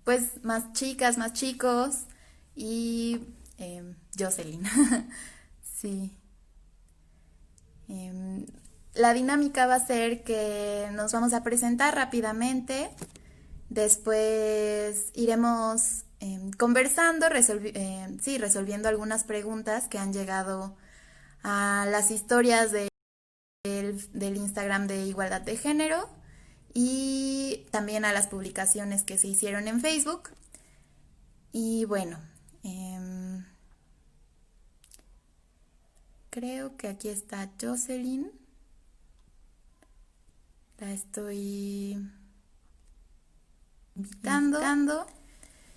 pues más chicas, más chicos y Jocelyn. Sí. Em, la dinámica va a ser que nos vamos a presentar rápidamente, después iremos conversando, sí, resolviendo algunas preguntas que han llegado a las historias del Instagram de Igualdad de Género y también a las publicaciones que se hicieron en Facebook. Y bueno, creo que aquí está Jocelyn. La estoy invitando.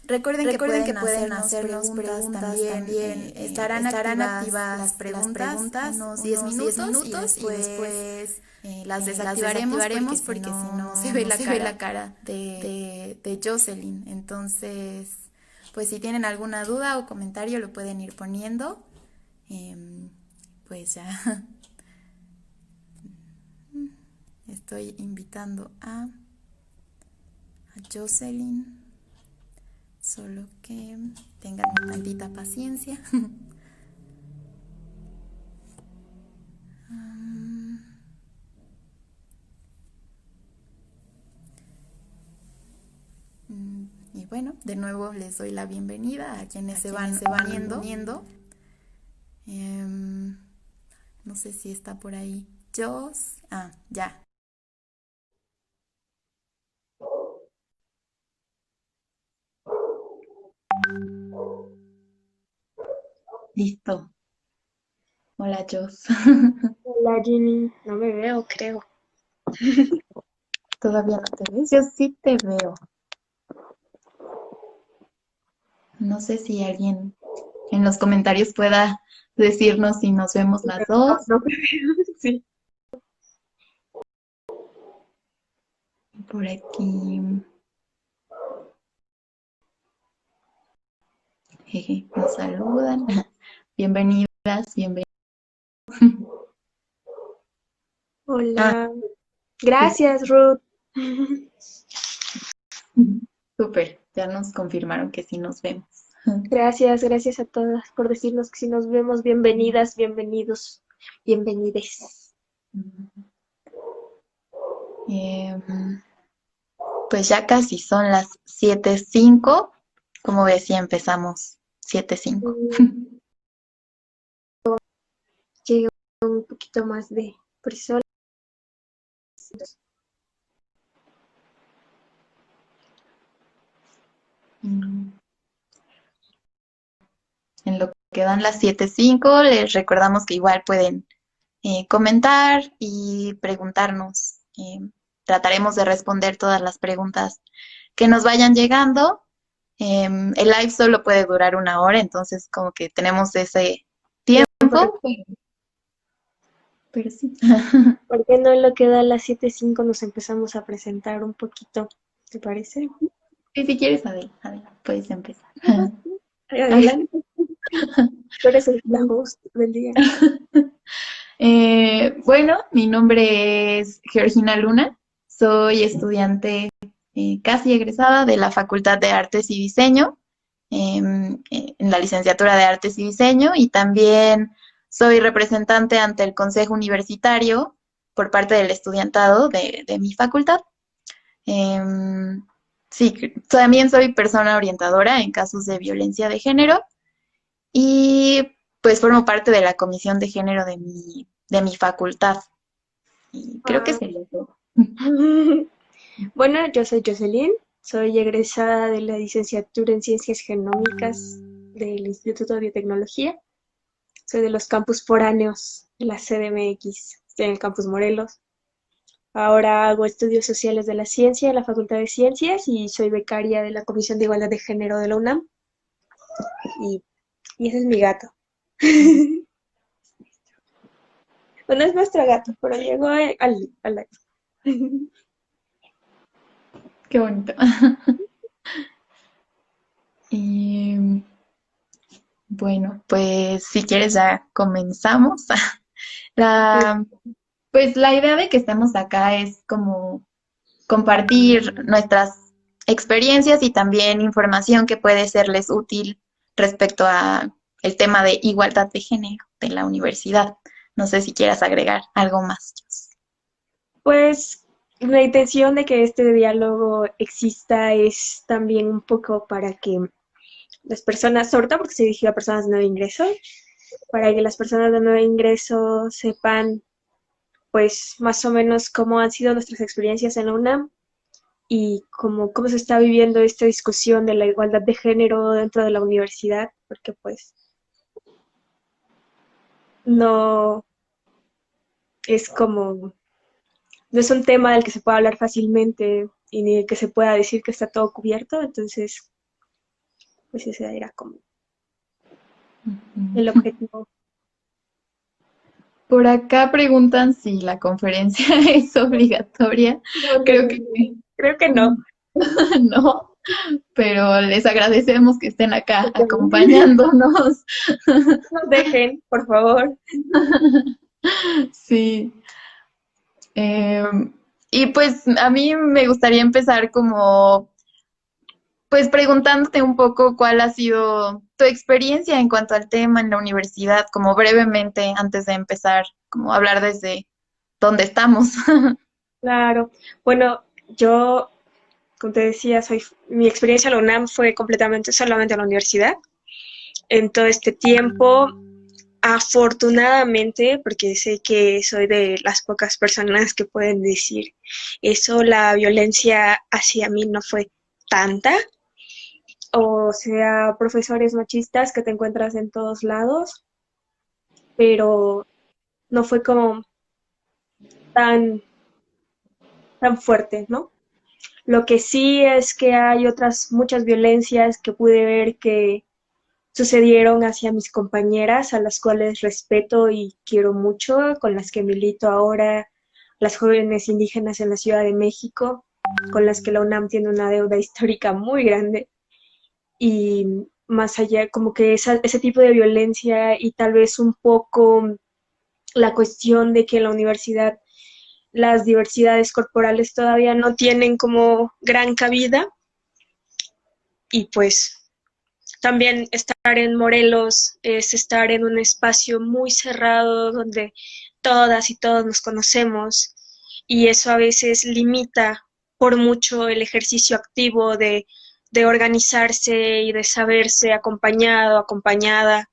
Recuerden que pueden hacernos preguntas también. Estarán activas las preguntas unos 10 minutos y después las desactivaremos porque si no se ve la cara de Jocelyn. Entonces, pues si tienen alguna duda o comentario lo pueden ir poniendo. Pues ya estoy invitando a Jocelyn. Solo que tengan tantita paciencia. Y bueno, de nuevo les doy la bienvenida a quienes se van uniendo. No sé si está por ahí Jos. Ah, ya. Listo. Hola, Jos. Hola Jenny, no me veo, creo. ¿Todavía no te ves? Yo sí te veo. No sé si alguien en los comentarios pueda decirnos si nos vemos las No, dos. no me veo, sí. Por aquí. Jeje, nos saludan. Bienvenidas, bienvenidas. Ah, Hola. sí. Gracias, Ruth. Súper, ya nos confirmaron que sí nos vemos. Gracias a todas por decirnos que si nos vemos, bienvenidas, bienvenidos, bienvenides. Em, pues ya casi son las 7:05. Como ves, ya empezamos 7:05. Mm, Llega un poquito más de frisol. Mm, En lo que dan las 7:05, les recordamos que igual pueden comentar y preguntarnos. Trataremos de responder todas las preguntas que nos vayan llegando. El live solo puede durar 1 hora, entonces como que tenemos ese tiempo, pero sí. ¿Por qué no en lo que da las 7:05 nos empezamos a presentar un poquito? ¿Te parece? Y si quieres, Adela, puedes empezar. Ay, Adelante. Tú eres la host del día. bueno, mi nombre es Georgina Luna, soy estudiante casi egresada de la Facultad de Artes y Diseño, en la licenciatura de Artes y Diseño, y también soy representante ante el Consejo Universitario por parte del estudiantado de mi facultad. Sí, también soy persona orientadora en casos de violencia de género y pues formo parte de la comisión de género de mi facultad. Y creo que Ah. sería todo. Bueno, yo soy Jocelyn, soy egresada de la licenciatura en Ciencias Genómicas del Instituto de Biotecnología. Soy de los campus foráneos de la CDMX, estoy en el campus Morelos. Ahora hago estudios sociales de la ciencia en la Facultad de Ciencias y soy becaria de la Comisión de Igualdad de Género de la UNAM. Y, y ese es mi gato. Bueno, es nuestro gato, pero llegó al live. Qué bonito. Y bueno, pues si quieres ya comenzamos. La, pues la idea de que estemos acá es como compartir nuestras experiencias y también información que puede serles útil respecto a el tema de igualdad de género de la universidad. No sé si quieras agregar algo más. Pues la intención de que este diálogo exista es también un poco para que las personas, sobre todo porque se dirigió a personas de nuevo ingreso, para que las personas de nuevo ingreso sepan pues más o menos cómo han sido nuestras experiencias en la UNAM y cómo se está viviendo esta discusión de la igualdad de género dentro de la universidad, porque pues no es como, no es un tema del que se pueda hablar fácilmente y ni del que se pueda decir que está todo cubierto, entonces pues ese era como el objetivo. Por acá preguntan si la conferencia es obligatoria. No, no, Creo no, que no. Creo que no. no, pero les agradecemos que estén acá acompañándonos. Nos dejen, por favor. Sí. Eh, y pues a mí me gustaría empezar como, pues preguntándote un poco cuál ha sido tu experiencia en cuanto al tema en la universidad, como brevemente antes de empezar, como hablar desde dónde estamos. Claro. Bueno, yo, como te decía, mi experiencia en la UNAM fue completamente solamente en la universidad. En todo este tiempo, afortunadamente, porque sé que soy de las pocas personas que pueden decir eso, la violencia hacia mí no fue tanta, o sea, profesores machistas que te encuentras en todos lados, pero no fue como tan, tan fuerte, ¿no? Lo que sí es que hay otras muchas violencias que pude ver que sucedieron hacia mis compañeras, a las cuales respeto y quiero mucho, con las que milito ahora, las jóvenes indígenas en la Ciudad de México, con las que la UNAM tiene una deuda histórica muy grande. Y más allá, como que ese tipo de violencia y tal vez un poco la cuestión de que en la universidad las diversidades corporales todavía no tienen como gran cabida y pues también estar en Morelos es estar en un espacio muy cerrado donde todas y todos nos conocemos y eso a veces limita por mucho el ejercicio activo de organizarse y de saberse acompañado, acompañada.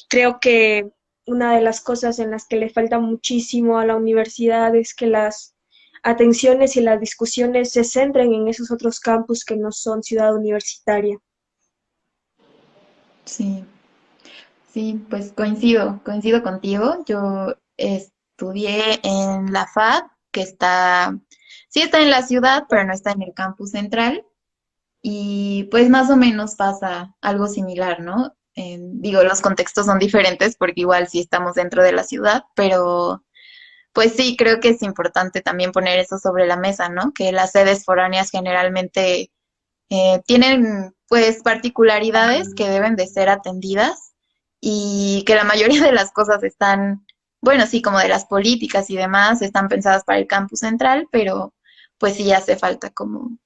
Creo que una de las cosas en las que le falta muchísimo a la universidad es que las atenciones y las discusiones se centren en esos otros campus que no son ciudad universitaria. Sí, sí, pues coincido contigo. Yo estudié en la FAD, que está, sí está en la ciudad, pero no está en el campus central. Y pues más o menos pasa algo similar, ¿no? Digo, los contextos son diferentes porque igual sí estamos dentro de la ciudad, pero pues sí, creo que es importante también poner eso sobre la mesa, ¿no? Que las sedes foráneas generalmente tienen pues particularidades que deben de ser atendidas y que la mayoría de las cosas están, bueno, sí, como de las políticas y demás, están pensadas para el campus central, pero pues sí hace falta como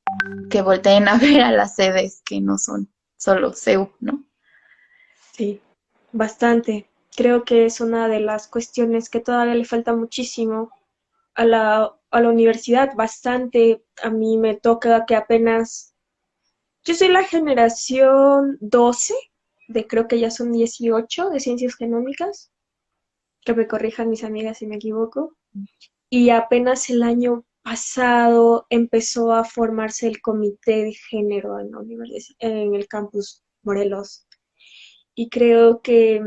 que volteen a ver a las sedes que no son solo CEU, ¿no? Sí, bastante. Creo que es una de las cuestiones que todavía le falta muchísimo a la universidad, bastante. A mí me toca que apenas, yo soy la generación 12 de creo que ya son 18 de ciencias genómicas, que me corrijan mis amigas si me equivoco, y apenas el año pasado empezó a formarse el comité de género en la en el campus Morelos. Y creo que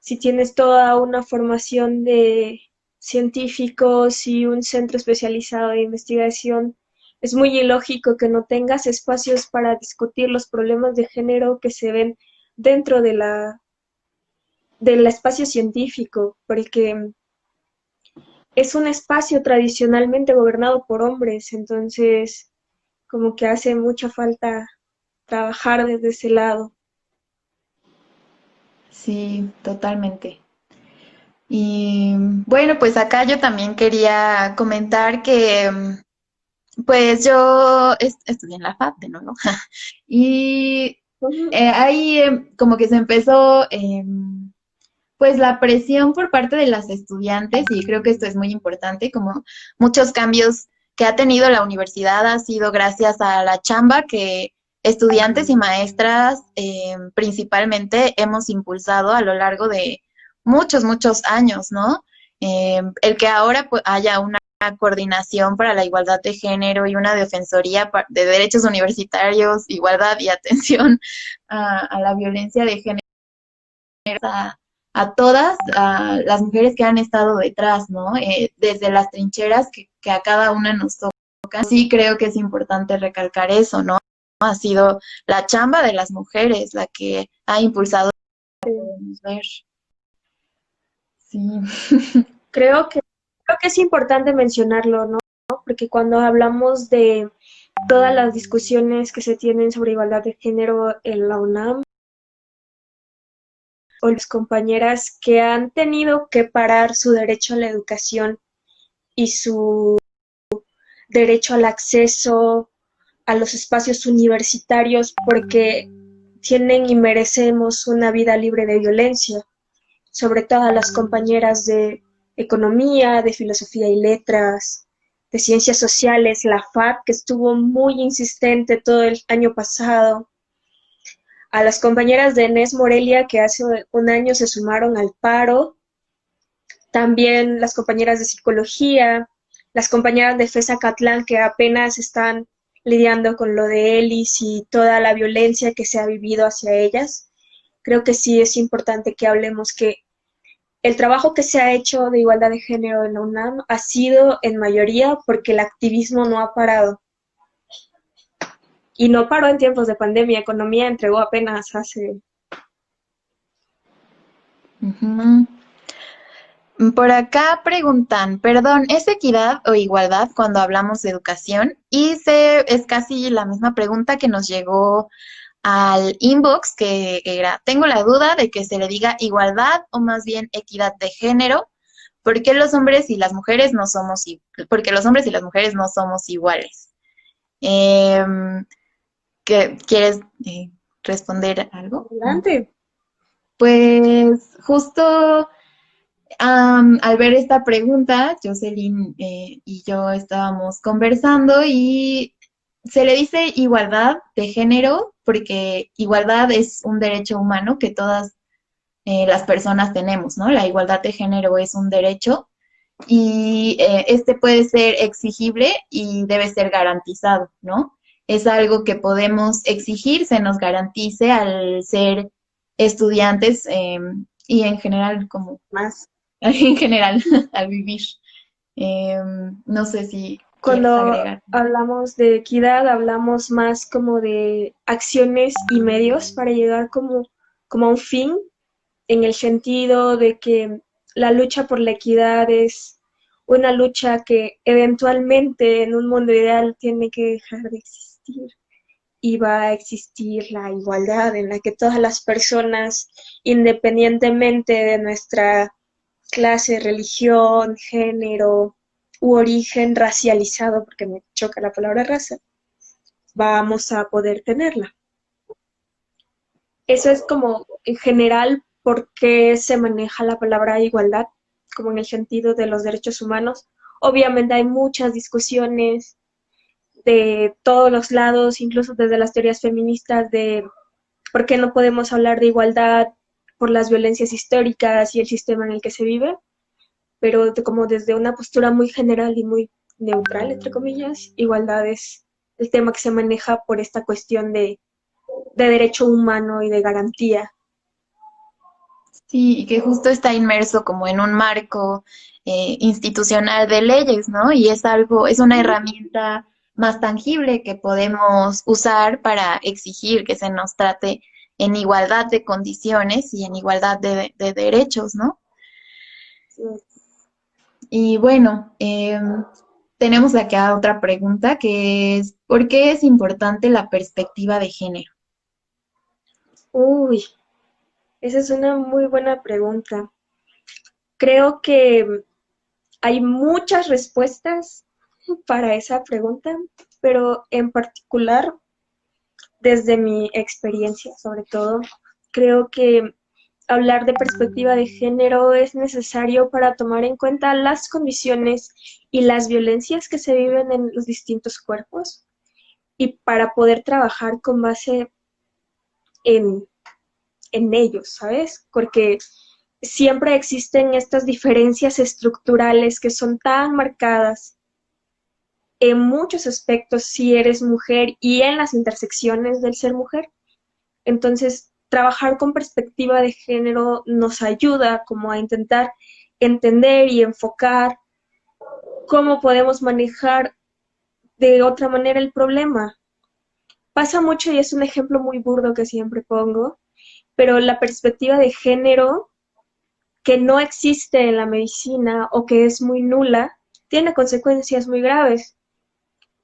si tienes toda una formación de científicos y un centro especializado de investigación, es muy ilógico que no tengas espacios para discutir los problemas de género que se ven dentro de del espacio científico, porque es un espacio tradicionalmente gobernado por hombres, entonces como que hace mucha falta trabajar desde ese lado. Sí, totalmente. Y bueno, pues acá yo también quería comentar que Pues yo estudié en la FAP de nuevo y Ujú. ahí como que se empezó pues la presión por parte de las estudiantes y creo que esto es muy importante, como muchos cambios que ha tenido la universidad ha sido gracias a la chamba que estudiantes y maestras principalmente hemos impulsado a lo largo de muchos años, ¿no? El que ahora pues, haya una coordinación para la igualdad de género y una defensoría de derechos universitarios, igualdad y atención a la violencia de género a todas las mujeres que han estado detrás, ¿no? Desde las trincheras que a cada una nos toca. Sí creo que es importante recalcar eso, ¿no? Ha sido la chamba de las mujeres la que ha impulsado, podemos ver. Sí. Creo que es importante mencionarlo, ¿no? Porque cuando hablamos de todas las discusiones que se tienen sobre igualdad de género en la UNAM, o las compañeras que han tenido que parar su derecho a la educación y su derecho al acceso a los espacios universitarios porque tienen y merecemos una vida libre de violencia, sobre todo a las compañeras de economía, de filosofía y letras, de ciencias sociales, la FAP, que estuvo muy insistente todo el año pasado, a las compañeras de ENES Morelia, que hace un año se sumaron al paro, también las compañeras de psicología, las compañeras de FESA Catlán, que apenas están lidiando con lo de Elis y toda la violencia que se ha vivido hacia ellas. Creo que sí es importante que hablemos que el trabajo que se ha hecho de igualdad de género en la UNAM ha sido en mayoría porque el activismo no ha parado. Y no paró en tiempos de pandemia. Economía entregó apenas hace... Ujú. Por acá preguntan, perdón, ¿es equidad o igualdad cuando hablamos de educación? Y es casi la misma pregunta que nos llegó al inbox, que era, tengo la duda de que se le diga igualdad o más bien equidad de género, porque los hombres y las mujeres no somos, porque los hombres y las mujeres no somos iguales. Em, ¿Quieres responder algo? Adelante. Pues justo al ver esta pregunta, Jocelyn y yo estábamos conversando y se le dice igualdad de género porque igualdad es un derecho humano que todas las personas tenemos, ¿no? La igualdad de género es un derecho y este puede ser exigible y debe ser garantizado, ¿no? Es algo que podemos exigir, se nos garantice al ser estudiantes y en general como Más. en general al vivir. No sé si quieres Cuando agregar. hablamos de equidad, hablamos más como de acciones y medios para llegar como a un fin, en el sentido de que la lucha por la equidad es una lucha que eventualmente en un mundo ideal tiene que dejar de existir y va a existir la igualdad en la que todas las personas, independientemente de nuestra clase, religión, género u origen racializado, porque me choca la palabra raza, vamos a poder tenerla. Eso es como en general por qué se maneja la palabra igualdad, como en el sentido de los derechos humanos. Obviamente hay muchas discusiones de todos los lados, incluso desde las teorías feministas, de por qué no podemos hablar de igualdad por las violencias históricas y el sistema en el que se vive, pero como desde una postura muy general y muy neutral, entre comillas, igualdad es el tema que se maneja por esta cuestión de derecho humano y de garantía. Sí, y que justo está inmerso como en un marco institucional de leyes, ¿no? Y es algo, es una herramienta más tangible que podemos usar para exigir que se nos trate en igualdad de condiciones y en igualdad de derechos, ¿no? Y bueno, tenemos acá otra pregunta que es, ¿por qué es importante la perspectiva de género? Uy, esa es una muy buena pregunta. Creo que hay muchas respuestas para esa pregunta, pero en particular, desde mi experiencia, sobre todo, creo que hablar de perspectiva de género es necesario para tomar en cuenta las condiciones y las violencias que se viven en los distintos cuerpos y para poder trabajar con base en, en ellos, ¿sabes? Porque siempre existen estas diferencias estructurales que son tan marcadas en muchos aspectos si eres mujer y en las intersecciones del ser mujer. Entonces, trabajar con perspectiva de género nos ayuda como a intentar entender y enfocar cómo podemos manejar de otra manera el problema. Pasa mucho y es un ejemplo muy burdo que siempre pongo, pero la perspectiva de género que no existe en la medicina o que es muy nula, tiene consecuencias muy graves.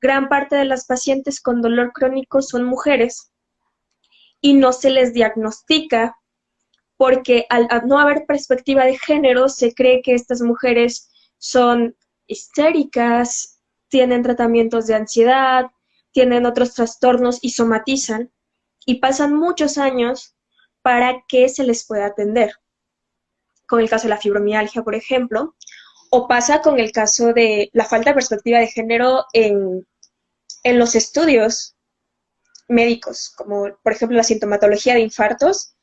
Gran parte de las pacientes con dolor crónico son mujeres y no se les diagnostica porque al no haber perspectiva de género se cree que estas mujeres son histéricas, tienen tratamientos de ansiedad, tienen otros trastornos y somatizan y pasan muchos años para que se les pueda atender. Con el caso de la fibromialgia, por ejemplo, o pasa con el caso de la falta de perspectiva de género en los estudios médicos, como por ejemplo la sintomatología de infartos,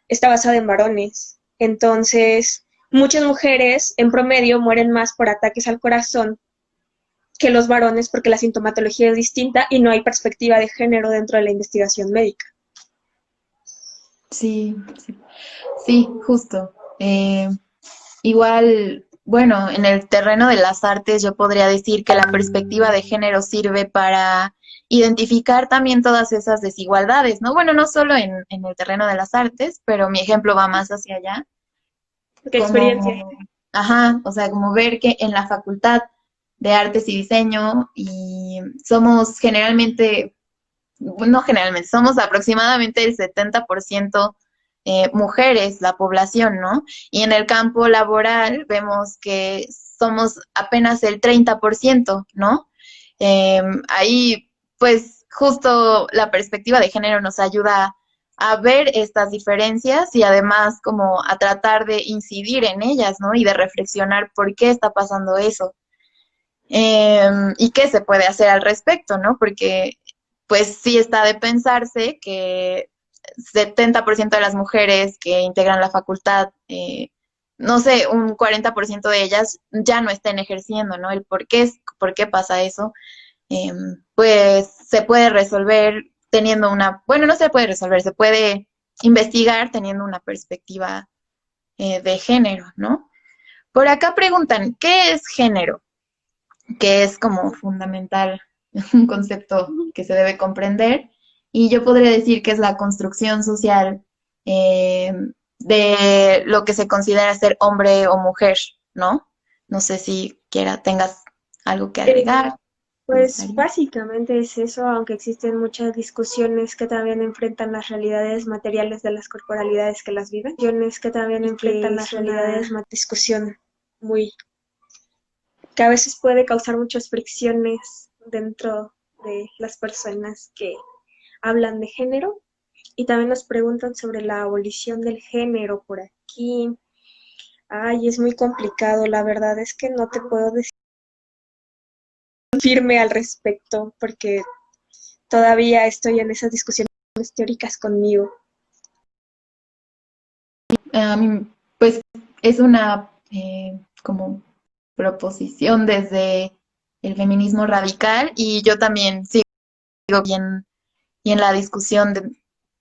está basada en varones. Entonces, muchas mujeres en promedio mueren más por ataques al corazón que los varones porque la sintomatología es distinta y no hay perspectiva de género dentro de la investigación médica. Sí, sí, sí, justo. Igual, bueno, en el terreno de las artes yo podría decir que la perspectiva de género sirve para identificar también todas esas desigualdades, ¿no? Bueno, no solo en el terreno de las artes, pero mi ejemplo va más hacia allá, ¿Qué experiencia? como, ajá, o sea, como ver que en la facultad de artes y diseño y somos generalmente, no generalmente, somos aproximadamente el 70% mujeres, la población, ¿no? Y en el campo laboral vemos que somos apenas el 30%, ¿no? Ahí, pues, justo la perspectiva de género nos ayuda a ver estas diferencias y además como a tratar de incidir en ellas, ¿no? Y de reflexionar por qué está pasando eso. Y qué se puede hacer al respecto, ¿no? Porque pues sí está de pensarse que 70% de las mujeres que integran la facultad, no sé, un 40% de ellas ya no estén ejerciendo, ¿no? El por qué pasa eso, eh, pues se puede resolver teniendo una, bueno, no se puede resolver, se puede investigar teniendo una perspectiva de género, ¿no? Por acá preguntan, ¿qué es género? Que es como fundamental, un concepto que se debe comprender. Y yo podría decir que es la construcción social eh, de lo que se considera ser hombre o mujer, ¿no? No sé si tengas algo que agregar. Pues básicamente es eso, aunque existen muchas discusiones que también enfrentan las realidades materiales de las corporalidades que las viven, discusiones que también enfrentan las realidades, discusión muy que a veces puede causar muchas fricciones dentro de las personas que hablan de género y también nos preguntan sobre la abolición del género por aquí. Ay, es muy complicado, la verdad es que no te puedo decir firme al respecto porque todavía estoy en esas discusiones teóricas conmigo. Pues es una como proposición desde el feminismo radical y yo también sigo bien y en la discusión de,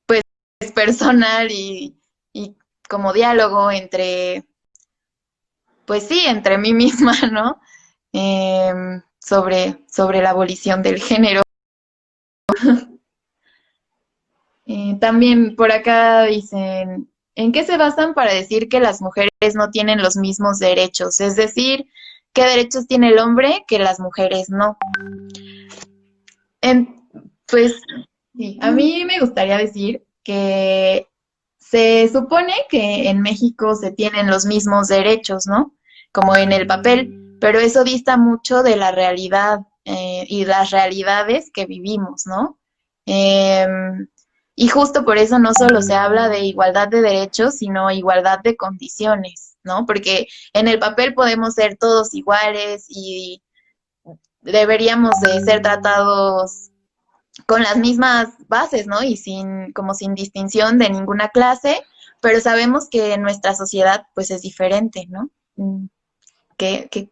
pues personal y como diálogo entre, pues sí, entre mí misma, ¿no? Sobre la abolición del género. También por acá dicen, ¿en qué se basan para decir que las mujeres no tienen los mismos derechos? Es decir, ¿qué derechos tiene el hombre que las mujeres no? Pues sí, a mí me gustaría decir que se supone que en México se tienen los mismos derechos, ¿no? Como en el papel, pero eso dista mucho de la realidad y las realidades que vivimos, ¿no? Y justo por eso no solo se habla de igualdad de derechos, sino igualdad de condiciones, ¿no? Porque en el papel podemos ser todos iguales y deberíamos de ser tratados con las mismas bases, ¿no? Y como sin distinción de ninguna clase, pero sabemos que en nuestra sociedad pues es diferente, ¿no? ¿Qué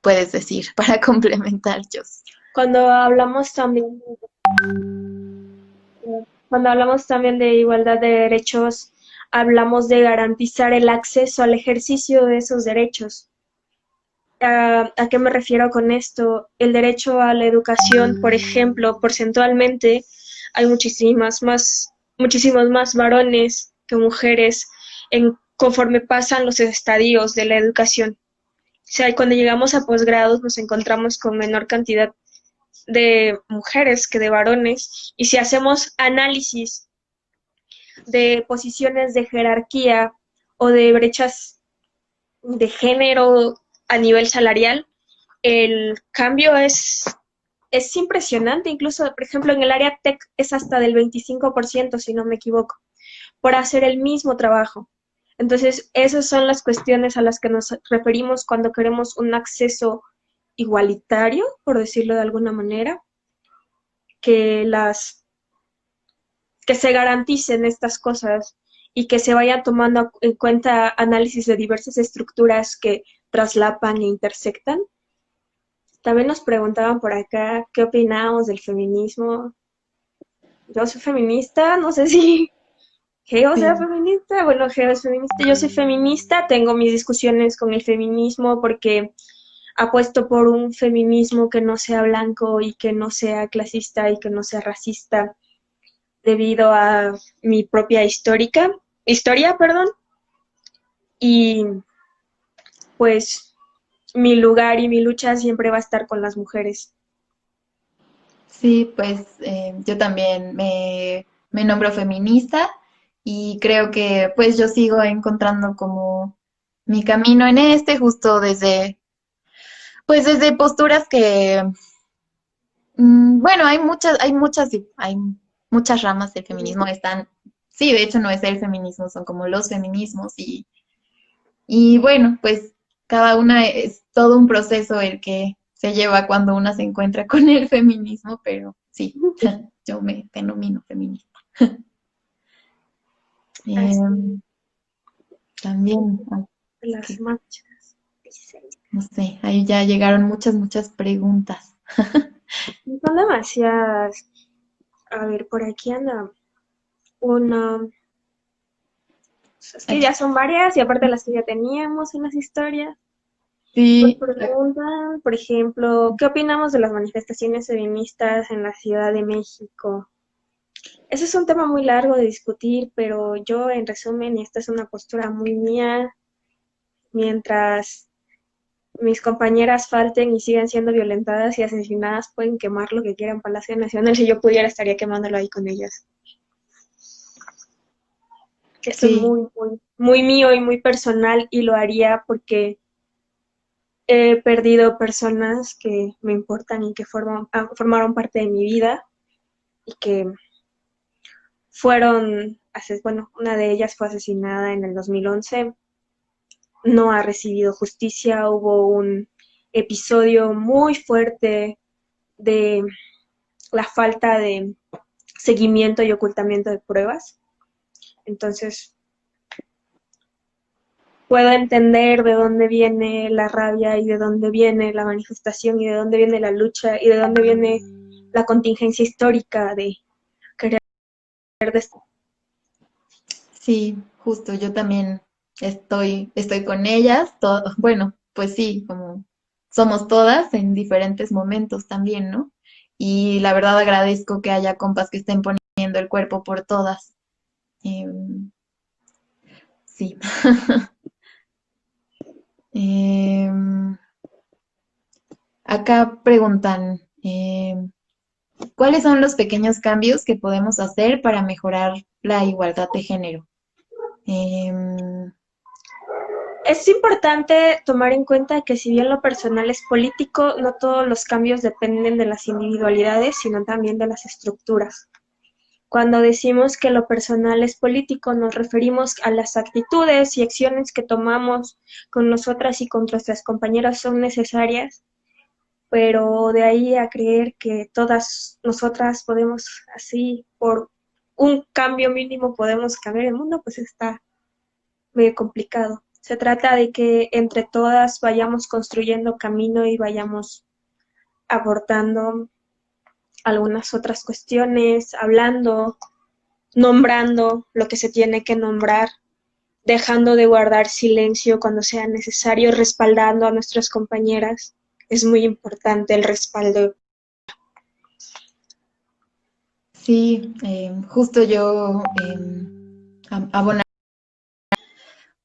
puedes decir para complementar, Jos? Cuando hablamos también, cuando hablamos también de igualdad de derechos, hablamos de garantizar el acceso al ejercicio de esos derechos. ¿A qué me refiero con esto? El derecho a la educación, por ejemplo, porcentualmente hay muchísimos más varones que mujeres conforme pasan los estadios de la educación. O sea, cuando llegamos a posgrados nos encontramos con menor cantidad de mujeres que de varones. Y si hacemos análisis de posiciones de jerarquía o de brechas de género a nivel salarial, el cambio es impresionante. Incluso, por ejemplo, en el área tech es hasta del 25%, si no me equivoco, por hacer el mismo trabajo. Entonces, esas son las cuestiones a las que nos referimos cuando queremos un acceso igualitario, por decirlo de alguna manera, que que se garanticen estas cosas y que se vayan tomando en cuenta análisis de diversas estructuras que traslapan e intersectan. También nos preguntaban por acá qué opinábamos del feminismo. Yo soy feminista, no sé si Geo sea Sí. feminista. Bueno, Geo es feminista, yo soy feminista, tengo mis discusiones con el feminismo porque apuesto por un feminismo que no sea blanco y que no sea clasista y que no sea racista debido a mi propia historia, perdón, y pues mi lugar y mi lucha siempre va a estar con las mujeres. Sí, pues yo también me nombro feminista y creo que pues yo sigo encontrando como mi camino en justo pues desde posturas que, bueno, hay muchas ramas del feminismo, sí, de hecho no es el feminismo, son como los feminismos y bueno, pues cada una es todo un proceso el que se lleva cuando una se encuentra con el feminismo, pero sí, yo me denomino feminista. Así, Em, también, es las que, marchas. no sé, ahí ya llegaron muchas preguntas. Son demasiadas. A ver, por aquí anda una. Es que Aquí, ya son varias y aparte las que ya teníamos en las historias. Nos sí, preguntan, por ejemplo, ¿qué opinamos de las manifestaciones feministas en la Ciudad de México? Ese es un tema muy largo de discutir, pero yo, en resumen, y esta es una postura muy mía, mientras mis compañeras falten y sigan siendo violentadas y asesinadas, pueden quemar lo que quieran en Palacio Nacional. Si yo pudiera, estaría quemándolo ahí con ellas. Esto es sí, muy mío y muy personal y lo haría porque he perdido personas que me importan y que formaron parte de mi vida y que bueno, una de ellas fue asesinada en el 2011, no ha recibido justicia, hubo un episodio muy fuerte de la falta de seguimiento y ocultamiento de pruebas. Entonces, puedo entender de dónde viene la rabia y de dónde viene la manifestación y de dónde viene la lucha y de dónde viene la contingencia histórica de querer sí, justo, yo también estoy con ellas, bueno, pues sí, como somos todas en diferentes momentos también, ¿no? Y la verdad agradezco que haya compas que estén poniendo el cuerpo por todas. Em, sí. Em, acá preguntan, ¿cuáles son los pequeños cambios que podemos hacer para mejorar la igualdad de género? Em, Es importante tomar en cuenta que si bien lo personal es político, no todos los cambios dependen de las individualidades, sino también de las estructuras. Cuando decimos que lo personal es político, nos referimos a las actitudes y acciones que tomamos con nosotras y con nuestras compañeras son necesarias, pero de ahí a creer que todas nosotras podemos así, por un cambio mínimo, podemos cambiar el mundo, pues está medio complicado. Se trata de que entre todas vayamos construyendo camino y vayamos abordando algunas otras cuestiones, hablando, nombrando lo que se tiene que nombrar, dejando de guardar silencio cuando sea necesario, respaldando a nuestras compañeras. Es muy importante el respaldo. Sí, justo yo abonar.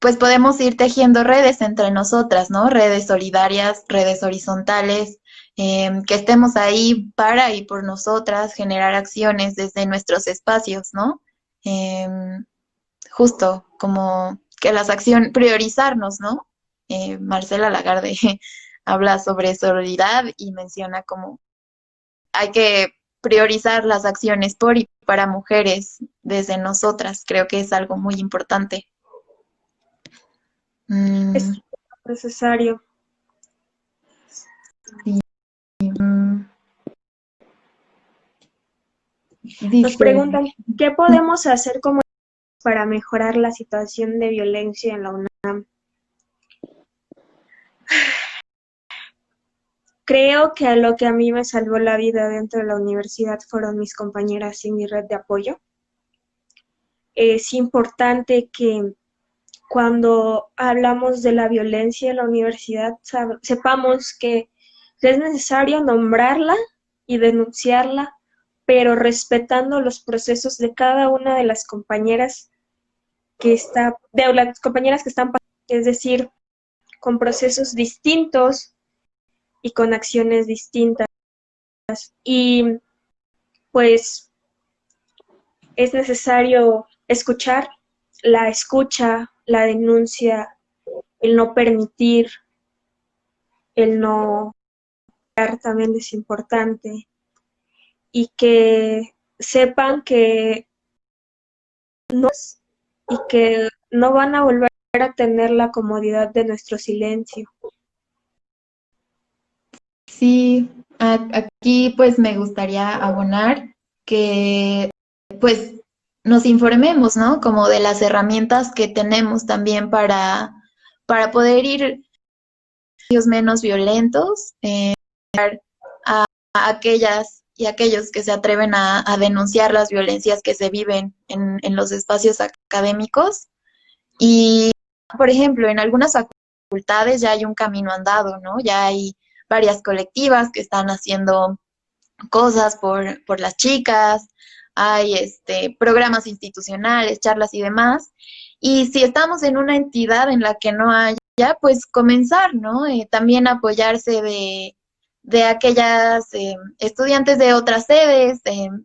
Pues podemos ir tejiendo redes entre nosotras, ¿no? Redes solidarias, redes horizontales, que estemos ahí para y por nosotras, generar acciones desde nuestros espacios, ¿no? Justo como que las acciones, priorizarnos, ¿no? Marcela Lagarde habla sobre sororidad y menciona como hay que priorizar las acciones por y para mujeres desde nosotras. Creo que es algo muy importante. Es necesario. Sí. Nos preguntan, ¿qué podemos hacer como para mejorar la situación de violencia en la UNAM? Creo que lo que a mí me salvó la vida dentro de la universidad fueron mis compañeras y mi red de apoyo. Es importante que cuando hablamos de la violencia en la universidad sepamos que es necesario nombrarla y denunciarla, pero respetando los procesos de cada una de las compañeras de las compañeras que están, es decir, con procesos distintos y con acciones distintas. Y pues es necesario escuchar, la escucha, la denuncia, el no permitir, el no también es importante, y que sepan que no y que no van a volver a tener la comodidad de nuestro silencio. Sí, aquí pues me gustaría abonar que pues nos informemos, ¿no? Como de las herramientas que tenemos también para poder ir menos violentos, a aquellas y aquellos que se atreven a denunciar las violencias que se viven en los espacios académicos. Y, por ejemplo, en algunas facultades ya hay un camino andado, ¿no? Ya hay varias colectivas que están haciendo cosas por las chicas, hay programas institucionales, charlas y demás. Y si estamos en una entidad en la que no haya, pues comenzar, ¿no? También apoyarse de aquellas estudiantes de otras sedes,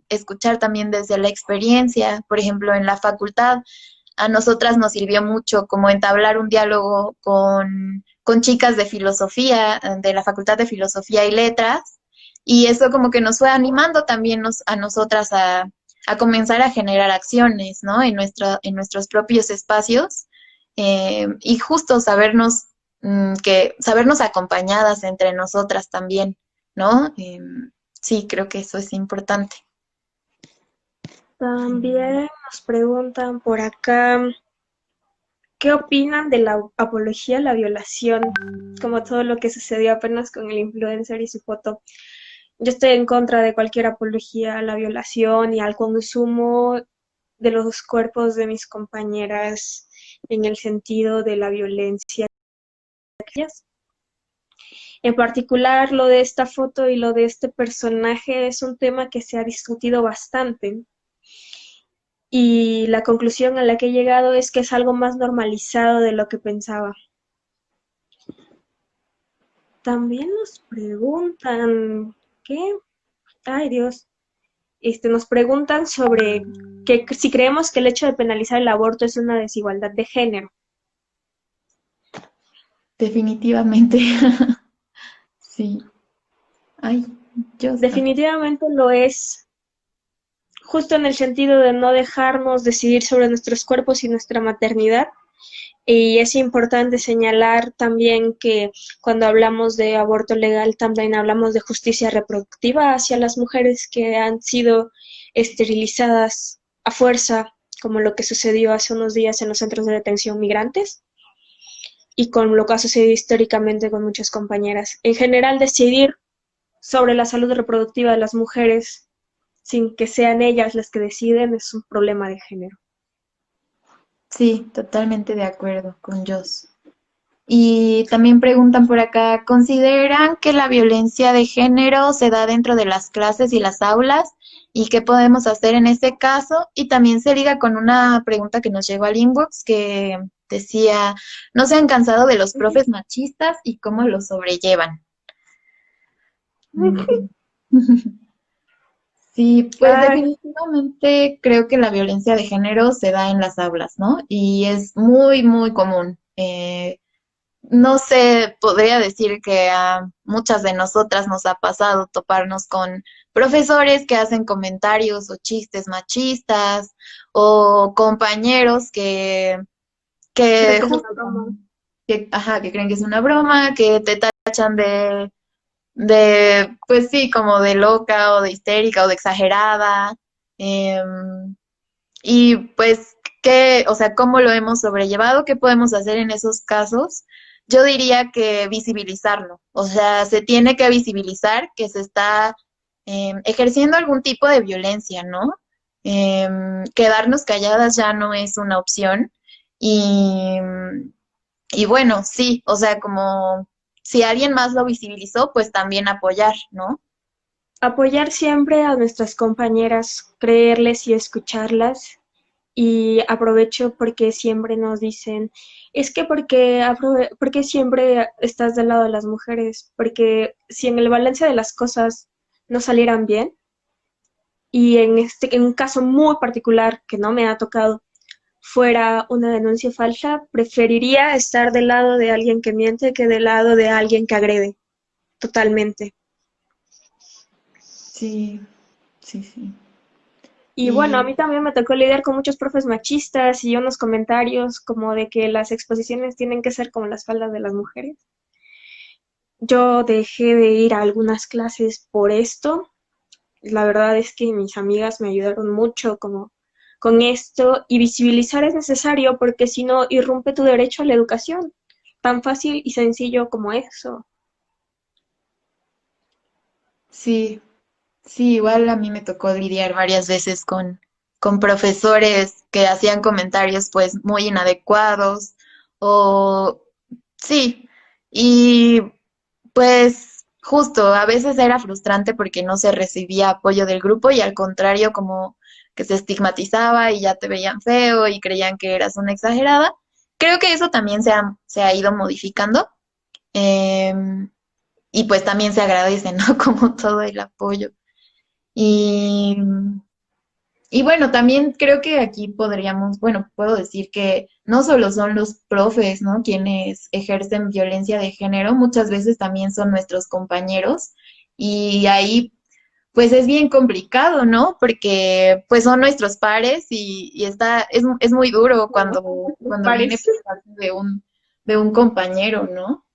escuchar también desde la experiencia. Por ejemplo, en la facultad, a nosotras nos sirvió mucho como entablar un diálogo con chicas de filosofía, de la Facultad de Filosofía y Letras, y eso como que nos fue animando también a nosotras a comenzar a generar acciones, ¿no? En nuestros propios espacios, y justo sabernos sabernos acompañadas entre nosotras también, ¿no? Sí, creo que eso es importante. También nos preguntan por acá, ¿qué opinan de la apología a la violación? Como todo lo que sucedió apenas con el influencer y su foto. Yo estoy en contra de cualquier apología a la violación y al consumo de los cuerpos de mis compañeras en el sentido de la violencia. En particular, lo de esta foto y lo de este personaje es un tema que se ha discutido bastante. Y la conclusión a la que he llegado es que es algo más normalizado de lo que pensaba. También nos preguntan, ¿qué? Ay, Dios. Nos preguntan sobre que si creemos que el hecho de penalizar el aborto es una desigualdad de género. definitivamente. Sí. Ay, Yosa. Definitivamente lo es, justo en el sentido de no dejarnos decidir sobre nuestros cuerpos y nuestra maternidad. Y es importante señalar también que cuando hablamos de aborto legal también hablamos de justicia reproductiva hacia las mujeres que han sido esterilizadas a fuerza, como lo que sucedió hace unos días en los centros de detención migrantes y con lo que ha sucedido históricamente con muchas compañeras. En general, decidir sobre la salud reproductiva de las mujeres sin que sean ellas las que deciden es un problema de género. Sí, totalmente de acuerdo con Jos. Y también preguntan por acá, ¿consideran que la violencia de género se da dentro de las clases y las aulas? ¿Y qué podemos hacer en ese caso? Y también se liga con una pregunta que nos llegó al inbox que decía, ¿no se han cansado de los profes machistas y cómo los sobrellevan? Mm. Sí, pues Ay, definitivamente creo que la violencia de género se da en las aulas, ¿no? Y es muy, muy común. No sé, podría decir que a muchas de nosotras nos ha pasado toparnos con profesores que hacen comentarios o chistes machistas o compañeros creo que que es justo, una broma. ajá, que creen que es una broma, que te tachan pues sí, como de loca o de histérica o de exagerada. Y pues, o sea, cómo lo hemos sobrellevado, qué podemos hacer en esos casos? Yo diría que visibilizarlo. O sea, se tiene que visibilizar que se está ejerciendo algún tipo de violencia, ¿no? Quedarnos calladas ya no es una opción. Y, y bueno, sí, o sea, como si alguien más lo visibilizó, pues también apoyar, ¿no? Apoyar siempre a nuestras compañeras, creerles y escucharlas. Y aprovecho porque siempre nos dicen, es que porque siempre estás del lado de las mujeres, porque si en el balance de las cosas no salieran bien, y en un caso muy particular que no me ha tocado, fuera una denuncia falsa, preferiría estar del lado de alguien que miente que del lado de alguien que agrede, totalmente. Sí, sí, sí. Y bueno, a Y mí también me tocó lidiar con muchos profes machistas y unos comentarios como de que las exposiciones tienen que ser como las faldas de las mujeres. Yo dejé de ir a algunas clases por esto. La verdad es que mis amigas me ayudaron mucho como con esto y visibilizar es necesario porque si no irrumpe tu derecho a la educación. Tan fácil y sencillo como eso. sí, sí, igual a mí me tocó lidiar varias veces con profesores que hacían comentarios pues muy inadecuados o sí, y pues justo a veces era frustrante porque no se recibía apoyo del grupo y al contrario como que se estigmatizaba y ya te veían feo y creían que eras una exagerada. Creo que eso también se ha ido modificando. em, y pues también se agradece, ¿no? Como todo el apoyo. Y, y bueno, también creo que aquí podríamos, bueno, puedo decir que no solo son los profes, ¿no? Quienes ejercen violencia de género, muchas veces también son nuestros compañeros y ahí pues es bien complicado, ¿no? Porque pues son nuestros pares y es muy duro Me cuando viene parece. por parte de un compañero, ¿no?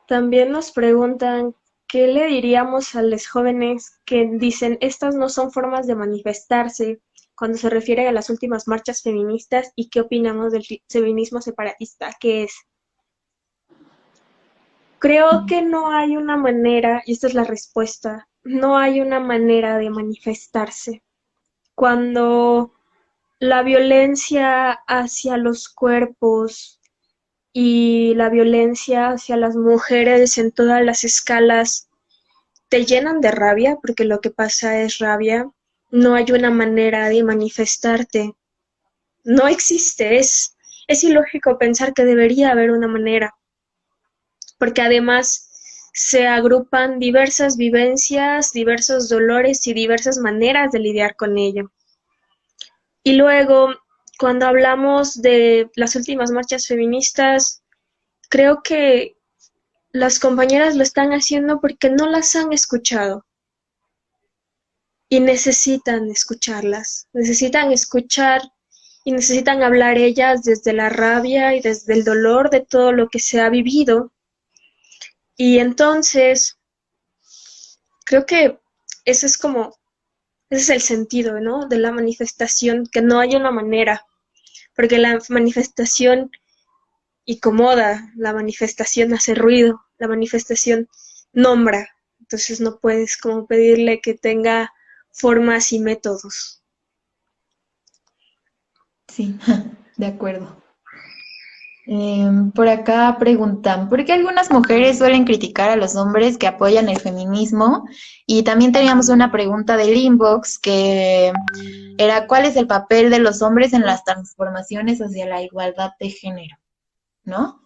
También nos preguntan qué le diríamos a los jóvenes que dicen estas no son formas de manifestarse cuando se refiere a las últimas marchas feministas y qué opinamos del feminismo separatista, que es. Creo que no hay una manera, y esta es la respuesta, no hay una manera de manifestarse. Cuando la violencia hacia los cuerpos y la violencia hacia las mujeres en todas las escalas te llenan de rabia, porque lo que pasa es rabia, no hay una manera de manifestarte. No existe, es ilógico pensar que debería haber una manera, porque además se agrupan diversas vivencias, diversos dolores y diversas maneras de lidiar con ello. Y luego, cuando hablamos de las últimas marchas feministas, creo que las compañeras lo están haciendo porque no las han escuchado y necesitan escucharlas, necesitan escuchar y necesitan hablar ellas desde la rabia y desde el dolor de todo lo que se ha vivido. Y entonces, creo que ese es como, ese es el sentido, ¿no? De la manifestación, que no hay una manera, porque la manifestación incomoda, la manifestación hace ruido, la manifestación nombra, entonces no puedes como pedirle que tenga formas y métodos. Sí, de acuerdo. Por acá preguntan, ¿por qué algunas mujeres suelen criticar a los hombres que apoyan el feminismo? Y también teníamos una pregunta del inbox que era, ¿cuál es el papel de los hombres en las transformaciones hacia la igualdad de género? ¿No?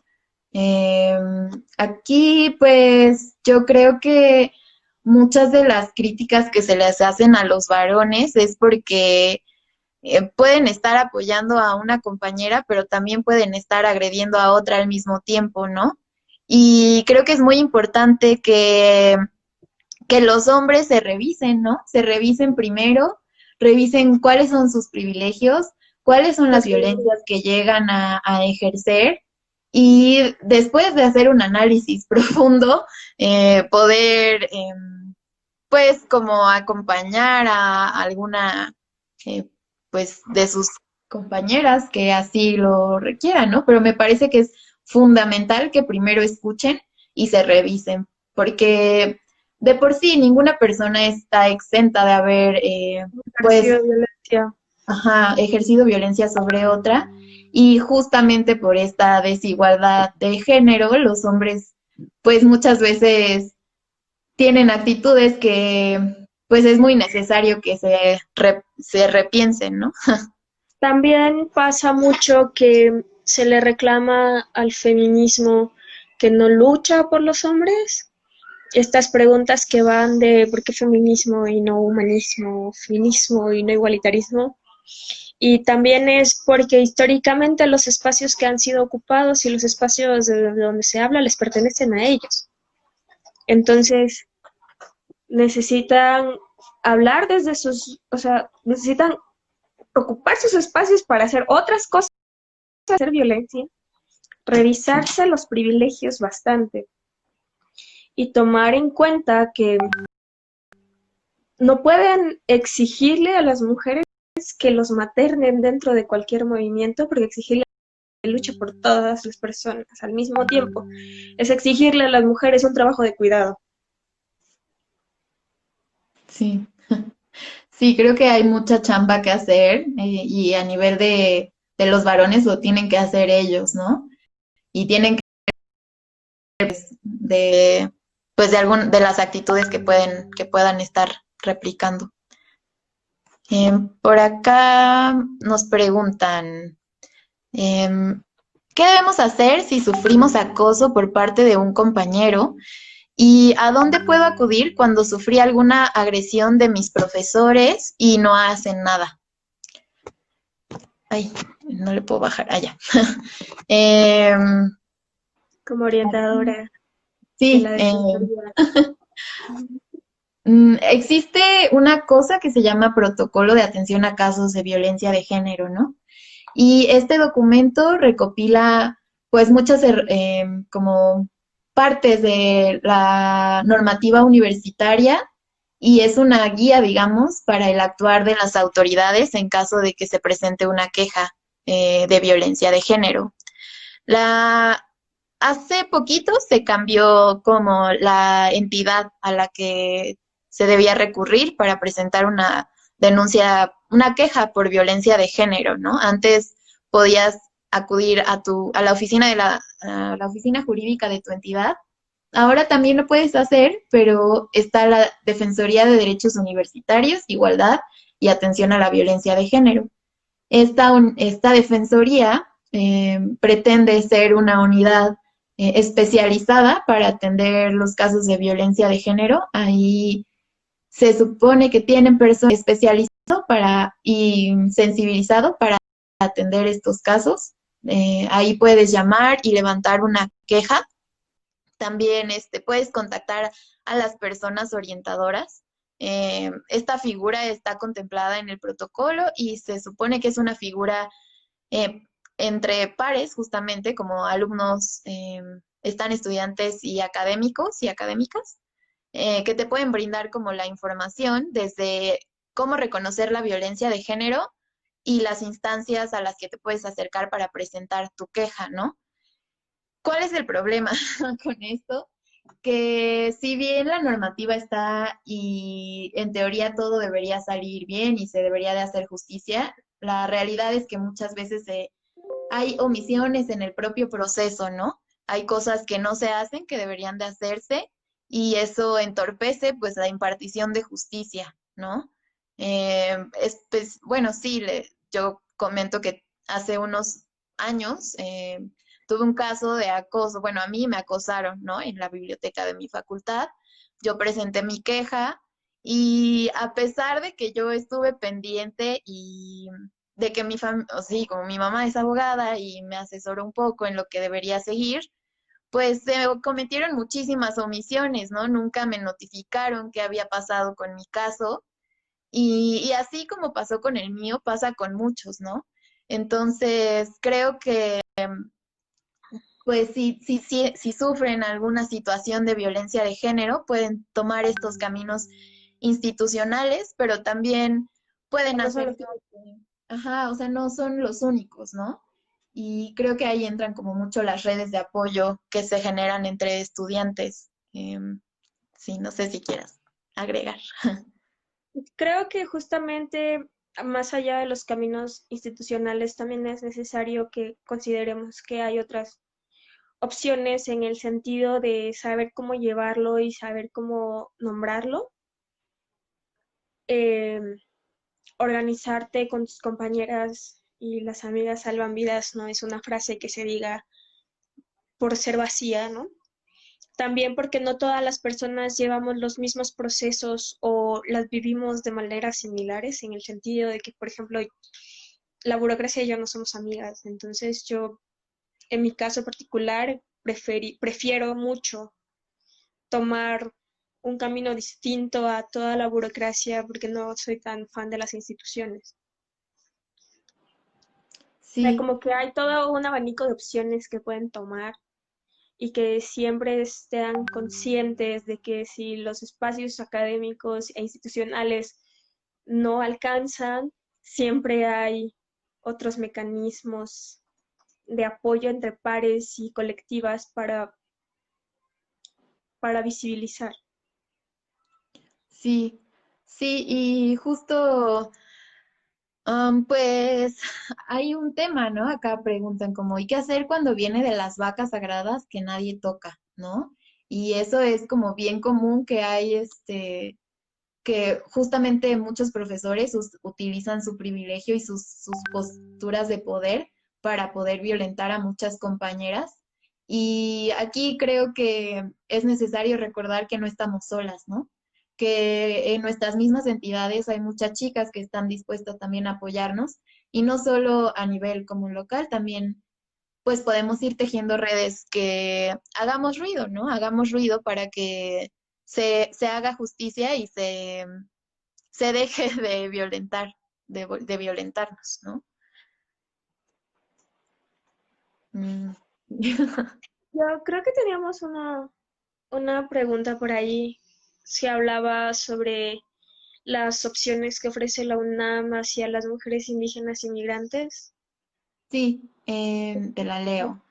Aquí, pues, yo creo que muchas de las críticas que se les hacen a los varones es porque pueden estar apoyando a una compañera, pero también pueden estar agrediendo a otra al mismo tiempo, ¿no? Y creo que es muy importante que los hombres se revisen, ¿no? Se revisen primero, revisen cuáles son sus privilegios, cuáles son las violencias que llegan a ejercer y después de hacer un análisis profundo, poder, pues, como acompañar a alguna, pues, de sus compañeras que así lo requieran, ¿no? Pero me parece que es fundamental que primero escuchen y se revisen, porque de por sí ninguna persona está exenta de haber, pues, Violencia. ajá, ejercido violencia sobre otra y justamente por esta desigualdad de género, los hombres, pues, muchas veces tienen actitudes que, pues, es muy necesario que se repiensen, ¿no? También pasa mucho que se le reclama al feminismo que no lucha por los hombres. Estas preguntas que van de por qué feminismo y no humanismo, feminismo y no igualitarismo. Y también es porque históricamente los espacios que han sido ocupados y los espacios de donde se habla les pertenecen a ellos. Entonces, necesitan hablar desde sus, o sea, necesitan ocupar sus espacios para hacer otras cosas, hacer violencia, revisarse los privilegios bastante y tomar en cuenta que no pueden exigirle a las mujeres que los maternen dentro de cualquier movimiento, porque exigirle que luche por todas las personas al mismo tiempo es exigirle a las mujeres un trabajo de cuidado. Sí. Sí, creo que hay mucha chamba que hacer y a nivel de los varones lo tienen que hacer ellos, ¿no? Y tienen que de pues de las actitudes que puedan estar replicando. Por acá nos preguntan, ¿qué debemos hacer si sufrimos acoso por parte de un compañero? ¿Y a dónde puedo acudir cuando sufrí alguna agresión de mis profesores y no hacen nada? Ay, no le puedo bajar allá. Como orientadora Sí, de la defensoría. existe una cosa que se llama Protocolo de Atención a Casos de Violencia de Género, ¿no? Y este documento recopila, pues, muchas como partes de la normativa universitaria y es una guía, digamos, para el actuar de las autoridades en caso de que se presente una queja de violencia de género. Hace poquito se cambió como la entidad a la que se debía recurrir para presentar una denuncia, una queja por violencia de género, ¿no? Antes podías acudir a la oficina a la oficina jurídica de tu entidad. Ahora también lo puedes hacer, pero está la Defensoría de Derechos Universitarios, Igualdad y Atención a la Violencia de Género. Esta defensoría pretende ser una unidad especializada para atender los casos de violencia de género. Ahí se supone que tienen personal especializado y sensibilizado para atender estos casos. Ahí puedes llamar y levantar una queja. También puedes contactar a las personas orientadoras. Esta figura está contemplada en el protocolo y se supone que es una figura eh, entre pares, justamente, como alumnos, están estudiantes y académicos y académicas, que te pueden brindar como la información desde cómo reconocer la violencia de género y las instancias a las que te puedes acercar para presentar tu queja, ¿no? ¿Cuál es el problema con esto? Que si bien la normativa está y en teoría todo debería salir bien y se debería de hacer justicia, la realidad es que muchas veces hay omisiones en el propio proceso, ¿no? Hay cosas que no se hacen que deberían de hacerse y eso entorpece pues la impartición de justicia, ¿no? Pues, bueno, sí, yo comento que hace unos años tuve un caso de acoso, bueno, a mí me acosaron, ¿no? En la biblioteca de mi facultad. Yo presenté mi queja y a pesar de que yo estuve pendiente y de que mi familia, sí, como mi mamá es abogada y me asesoró un poco en lo que debería seguir, pues se cometieron muchísimas omisiones, ¿no? Nunca me notificaron qué había pasado con mi caso y así como pasó con el mío, pasa con muchos, ¿no? Entonces, creo que pues si sufren alguna situación de violencia de género, pueden tomar estos caminos institucionales, pero también pueden No son los acercarse. Ajá, o sea, no son los únicos, ¿no? Y creo que ahí entran como mucho las redes de apoyo que se generan entre estudiantes. Sí, no sé si quieras agregar. Creo que justamente más allá de los caminos institucionales, también es necesario que consideremos que hay otras opciones en el sentido de saber cómo llevarlo y saber cómo nombrarlo. Eh, Organizarte con tus compañeras y las amigas salvan vidas no es una frase que se diga por ser vacía, ¿no? También porque no todas las personas llevamos los mismos procesos o las vivimos de maneras similares, en el sentido de que, por ejemplo, la burocracia y yo no somos amigas. Entonces yo, en mi caso particular, prefiero mucho tomar un camino distinto a toda la burocracia porque no soy tan fan de las instituciones. O sea, Sí, como que hay todo un abanico de opciones que pueden tomar y que siempre estén conscientes de que si los espacios académicos e institucionales no alcanzan, siempre hay otros mecanismos de apoyo entre pares y colectivas para visibilizar. sí, sí, y justo pues hay un tema, ¿no? Acá preguntan como, ¿y qué hacer cuando viene de las vacas sagradas que nadie toca, ¿no? Y eso es como bien común que hay, que justamente muchos profesores utilizan su privilegio y sus posturas de poder para poder violentar a muchas compañeras. Y aquí creo que es necesario recordar que no estamos solas, ¿no? Que en nuestras mismas entidades hay muchas chicas que están dispuestas también a apoyarnos y no solo a nivel como local, también pues podemos ir tejiendo redes que hagamos ruido, ¿no? Hagamos ruido para que se haga justicia y se deje de violentar, de violentarnos, ¿no? Mm. Yo creo que teníamos una pregunta por ahí. Se hablaba sobre las opciones que ofrece la UNAM hacia las mujeres indígenas inmigrantes. Sí, te la leo.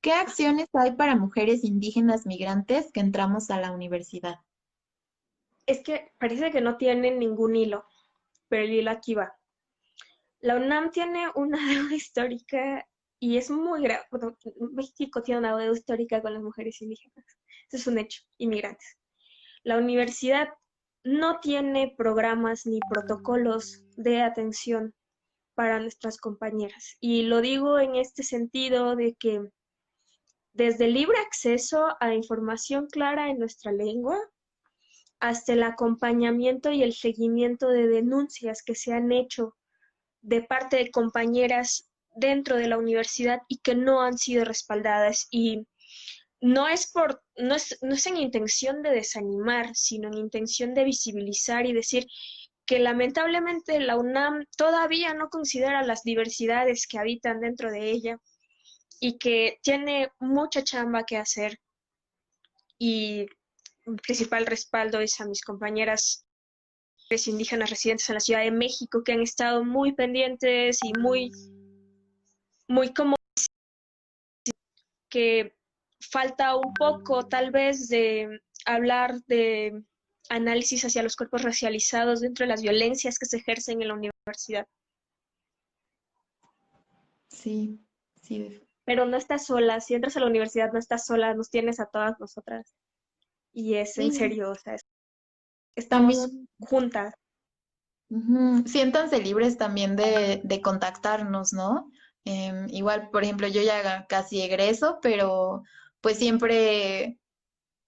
¿Qué acciones hay para mujeres indígenas migrantes que entramos a la universidad? Es que parece que no tienen ningún hilo, pero el hilo aquí va. La UNAM tiene una deuda histórica y es muy grave. México tiene una deuda histórica con las mujeres indígenas. Eso es un hecho, inmigrantes. La universidad no tiene programas ni protocolos de atención para nuestras compañeras. Y lo digo en este sentido de que desde el libre acceso a información clara en nuestra lengua hasta el acompañamiento y el seguimiento de denuncias que se han hecho de parte de compañeras dentro de la universidad y que no han sido respaldadas. Y no es en intención de desanimar, sino en intención de visibilizar y decir que lamentablemente la UNAM todavía no considera las diversidades que habitan dentro de ella y que tiene mucha chamba que hacer. Y el principal respaldo es a mis compañeras indígenas residentes en la Ciudad de México, que han estado muy pendientes y muy como que falta un poco tal vez de hablar de análisis hacia los cuerpos racializados dentro de las violencias que se ejercen en la universidad. Sí, sí. Pero no estás sola, si entras a la universidad no estás sola, nos tienes a todas nosotras. Y es en Sí, serio, o sea, estamos también. juntas. Siéntanse libres también de contactarnos, ¿no? Igual, por ejemplo, yo ya casi egreso, pero pues siempre,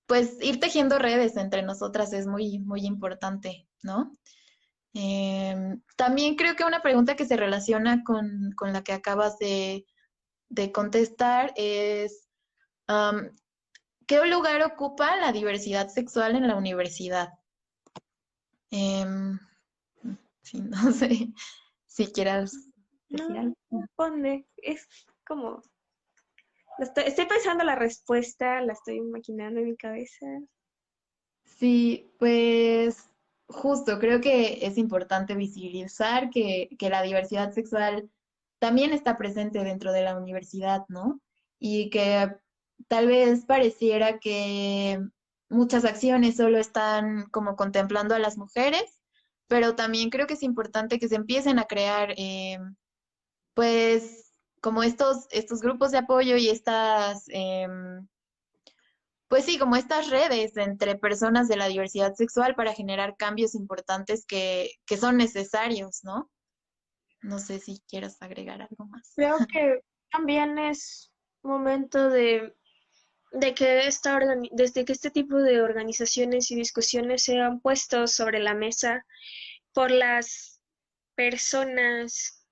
pues ir tejiendo redes entre nosotras es muy, muy importante, ¿no? También creo que una pregunta que se relaciona con la que acabas de contestar es, am, ¿qué lugar ocupa la diversidad sexual en la universidad? Em, sí, no sé si quieras decir No, algo. responde, es como, estoy pensando la respuesta, la estoy imaginando en mi cabeza. Sí, pues justo, creo que es importante visibilizar que la diversidad sexual también está presente dentro de la universidad, ¿no? Y que tal vez pareciera que muchas acciones solo están como contemplando a las mujeres, pero también creo que es importante que se empiecen a crear, pues, como estos grupos de apoyo y pues sí, como estas redes entre personas de la diversidad sexual para generar cambios importantes que son necesarios, ¿no? No sé si quieras agregar algo más. Creo que también es momento de que desde que este tipo de organizaciones y discusiones sean puestos sobre la mesa por las personas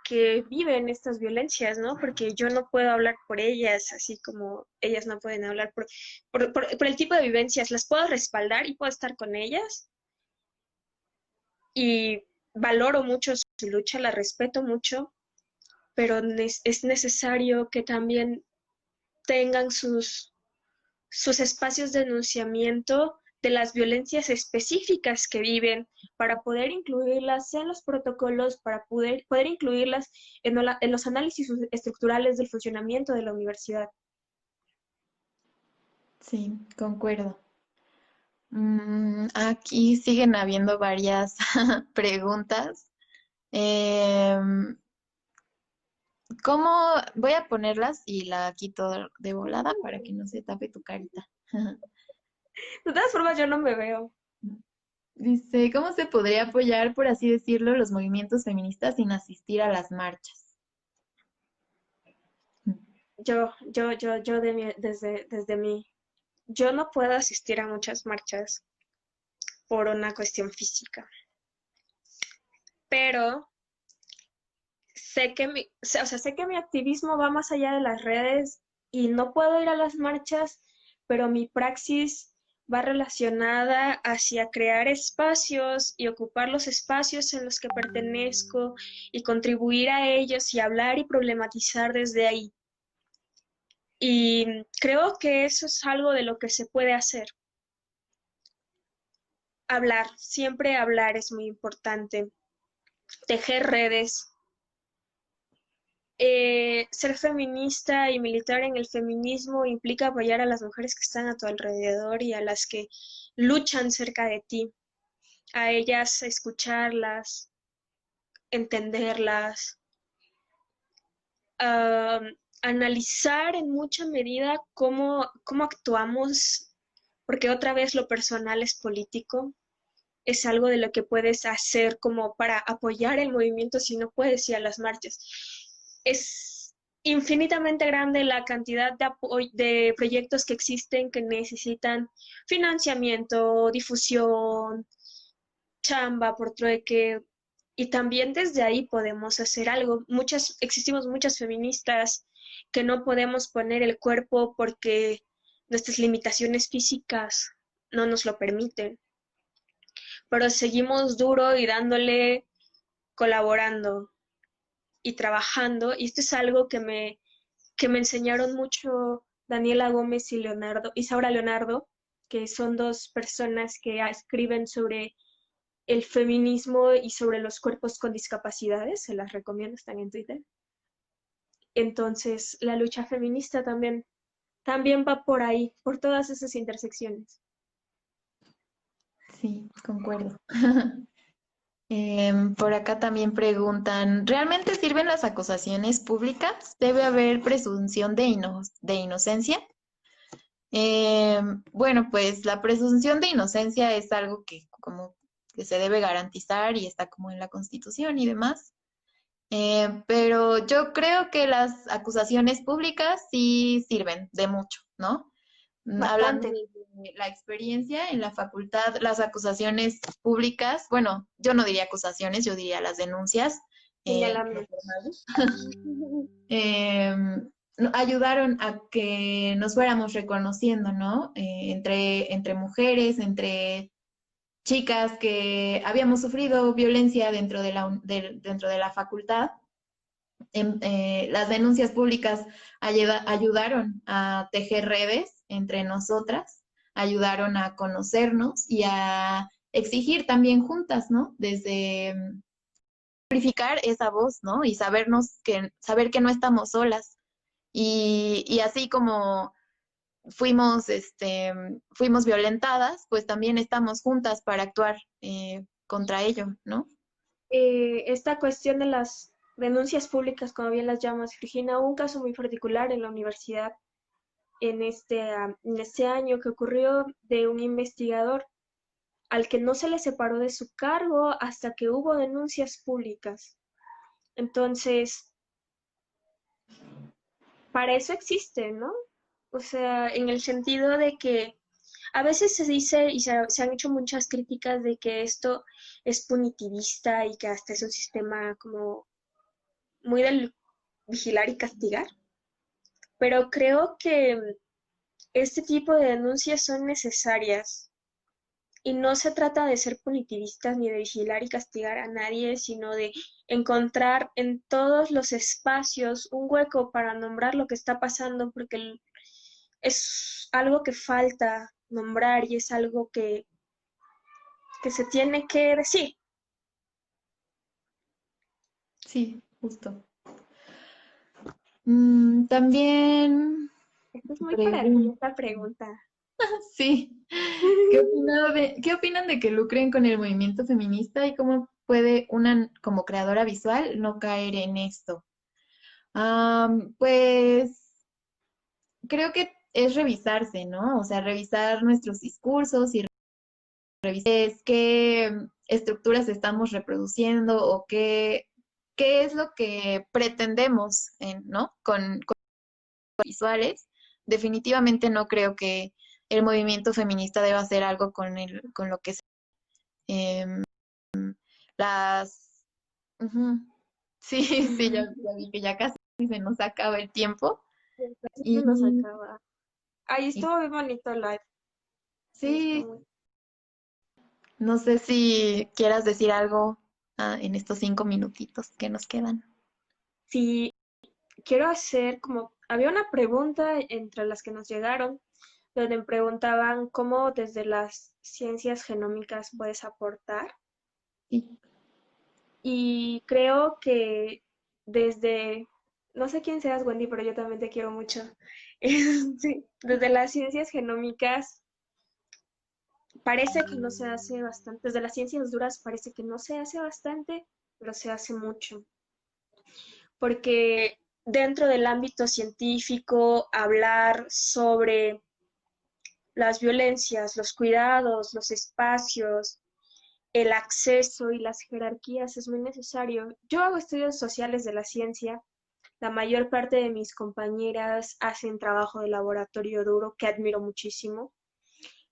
que viven estas violencias, ¿no? Porque yo no puedo hablar por ellas, así como ellas no pueden hablar por el tipo de vivencias. Las puedo respaldar y puedo estar con ellas y valoro mucho su lucha, la respeto mucho, pero es necesario que también tengan sus espacios de denunciamiento de las violencias específicas que viven para poder incluirlas en los protocolos, para poder incluirlas en los análisis estructurales del funcionamiento de la universidad. Sí, concuerdo. Aquí siguen habiendo varias preguntas. Em, ¿Cómo voy a ponerlas y la quito de volada para que no se tape tu carita? De todas formas, yo no me veo. Dice, ¿cómo se podría apoyar, por así decirlo, los movimientos feministas sin asistir a las marchas? Yo desde mí, yo no puedo asistir a muchas marchas por una cuestión física, pero sé que mi activismo va más allá de las redes y no puedo ir a las marchas, pero mi praxis va relacionada hacia crear espacios y ocupar los espacios en los que pertenezco y contribuir a ellos y hablar y problematizar desde ahí. Y creo que eso es algo de lo que se puede hacer. Hablar, siempre hablar es muy importante. Tejer redes, ser feminista y militar en el feminismo implica apoyar a las mujeres que están a tu alrededor y a las que luchan cerca de ti, a ellas escucharlas, entenderlas, ah, analizar en mucha medida cómo actuamos, porque otra vez lo personal es político, es algo de lo que puedes hacer como para apoyar el movimiento si no puedes ir a las marchas. Es infinitamente grande la cantidad de proyectos que existen que necesitan financiamiento, difusión, chamba por trueque. Y también desde ahí podemos hacer algo. Existimos muchas feministas que no podemos poner el cuerpo porque nuestras limitaciones físicas no nos lo permiten, pero seguimos duro y dándole, colaborando y trabajando. Y esto es algo que me enseñaron mucho Daniela Gómez y Isaura Leonardo, que son dos personas que escriben sobre el feminismo y sobre los cuerpos con discapacidades. Se las recomiendo, están en Twitter. Entonces, la lucha feminista también va por ahí, por todas esas intersecciones. Sí, concuerdo. Por acá también preguntan, ¿realmente sirven las acusaciones públicas? ¿Debe haber presunción de inocencia? Bueno, pues la presunción de inocencia es algo que como que se debe garantizar y está como en la Constitución y demás. Pero yo creo que las acusaciones públicas sí sirven de mucho, ¿no? Hablando Bastante. de la experiencia en la facultad, las acusaciones públicas, bueno, yo no diría acusaciones, yo diría las denuncias no Señalamientos. formales, eh, ayudaron a que nos fuéramos reconociendo, ¿no? Entre mujeres, entre chicas que habíamos sufrido violencia dentro de la facultad. Las denuncias públicas ayudaron a tejer redes entre nosotras, ayudaron a conocernos y a exigir también juntas, ¿no? Desde amplificar esa voz, ¿no? Y saber que no estamos solas. Y así como fuimos violentadas, pues también estamos juntas para actuar contra ello, ¿no? Esta cuestión de las denuncias públicas, como bien las llamas, Virginia, hubo un caso muy particular en la universidad en este año que ocurrió de un investigador al que no se le separó de su cargo hasta que hubo denuncias públicas. Entonces, para eso existe, ¿no? O sea, en el sentido de que a veces se dice y se han hecho muchas críticas de que esto es punitivista y que hasta es un sistema como muy del vigilar y castigar, pero creo que este tipo de denuncias son necesarias y no se trata de ser punitivistas ni de vigilar y castigar a nadie, sino de encontrar en todos los espacios un hueco para nombrar lo que está pasando, porque es algo que falta nombrar y es algo que se tiene que decir. Sí, justo. También Esto es muy para ti, pregunto, esta pregunta. sí, ¿qué opinan de que lucren con el movimiento feminista y cómo puede una como creadora visual no caer en esto? Pues creo que es revisarse, ¿no? O sea, revisar nuestros discursos y revisar qué estructuras estamos reproduciendo o qué es lo que pretendemos, ¿no? Con visuales. Definitivamente no creo que el movimiento feminista deba hacer algo con lo que em, las... Ujú. Sí, sí, ya vi que ya casi se nos acaba el tiempo. Se Y, nos acaba. Ahí y estuvo bien bonito el live. Sí, estuvo sí, muy. no sé si quieras decir algo en estos 5 minutitos que nos quedan. Sí, quiero hacer como, había una pregunta entre las que nos llegaron, donde me preguntaban cómo desde las ciencias genómicas puedes aportar. Sí. Y creo que desde, no sé quién seas, Wendy, pero yo también te quiero mucho. Sí, desde las ciencias genómicas parece que no se hace bastante, desde las ciencias duras parece que no se hace bastante, pero se hace mucho. Porque dentro del ámbito científico, hablar sobre las violencias, los cuidados, los espacios, el acceso y las jerarquías es muy necesario. Yo hago estudios sociales de la ciencia. La mayor parte de mis compañeras hacen trabajo de laboratorio duro que admiro muchísimo.